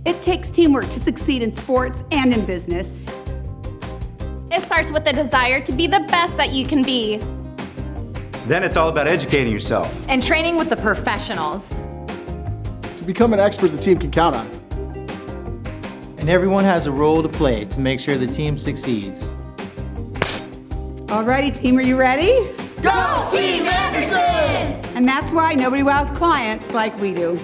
It takes teamwork to succeed in sports and in business. It starts with a desire to be the best that you can be. Then it's all about educating yourself. And training with the professionals. To become an expert the team can count on. And everyone has a role to play to make sure the team succeeds. Alrighty, team, are you ready? Go Team Anderson! And that's why nobody wows clients like we do.